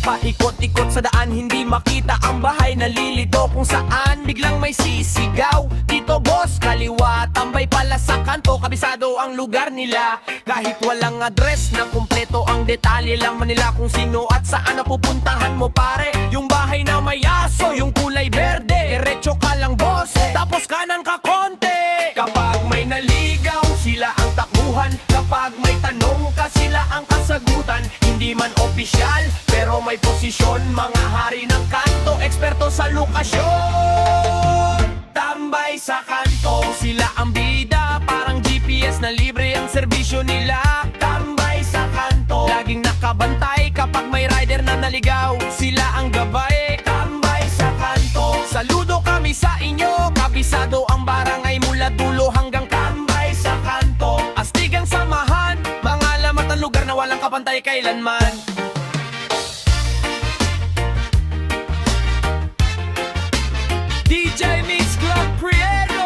paikot-ikot sa daan, hindi makita ang bahay. Nalilito kung saan biglang may sisigaw. Dito boss, kaliwa, tambay pala sa kanto. Kabisado ang lugar nila, kahit walang address na kumpleto ang detalye lang man nila kung sino at saan napupuntahan mo pare. Yung bahay na may aso, yung kulay berde, diretso ka lang boss, tapos kanan ka konti. Kapag may naligaw, sila ang takbuhan. Kapag may tanong ka, sila ang kasagutan. Hindi man opisyal, pero may posisyon. Mga hari ng kanto, eksperto sa lokasyon. Tambay sa kanto, sila ang bida. Parang GPS na libre ang serbisyo nila. Tambay sa kanto, laging nakabantay. Kapag may rider na naligaw, sila ang gabay. Tambay sa kanto, saludo kami sa inyo. Kabisado ang barangay mula dulo hanggang tambay sa kanto. Astigang samahan, mga alamat ang lugar na walang kapantay kailanman. DJ Mix Club Prieto.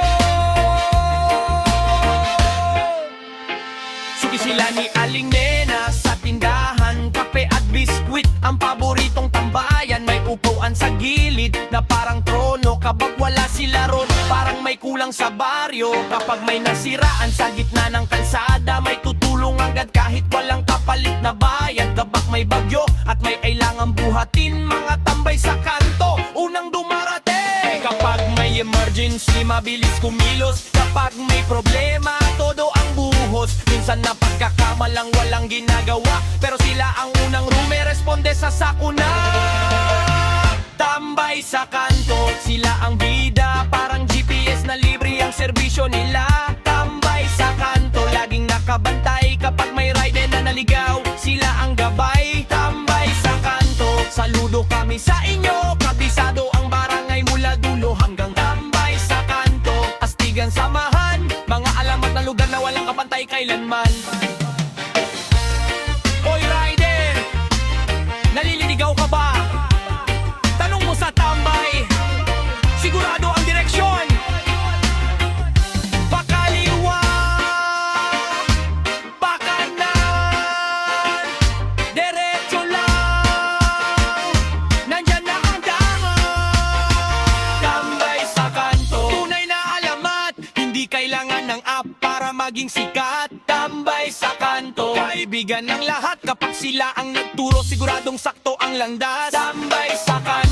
Suki sila ni Aling Nena sa tindahan, kape at biskwit ang paboritong tambayan. May upuan sa gilid na parang trono. Kapag wala sila ron, parang may kulang sa baryo. Kapag may nasiraan sa gitna ng kalsada, may tutulong agad kahit walang kapalit na bayad. Kapag may bagyo at may kailangang buhatin, mga tambay sa kanto unang dumarating. Kapag may emergency, mabilis kumilos. Kapag may problema, todo ang buhos. Minsan napagkakamalang walang ginagawa, pero sila ang unang rumeresponde sa sakuna. Tambay sa kanto, sila ang bida. Parang GPS na libre ang serbisyo nila. Tambay sa kanto, laging nakabantay. Kapag may rider na naligaw, sila ang gabay. Tambay sa kanto, saludo kami sa inyo. Kabisado ang barangay mula dulo hanggang tambay sa kanto. Astigan samahan, mga alamat na lugar na walang kapantay kailanman. Oy rider, nalililigaw ka ba? Tanong mo sa tambay, sigurado ang direksyon. Pakaliwa, pakanan, diretso lang, nandyan na ang daan. Tambay sa kanto, tunay na alamat, hindi kailangan ng app para maging sikat. Tambay sa kanto, kaibigan ng lahat. Kapag sila ang nagturo, siguradong sakto ang landas. Tambay sa kanto.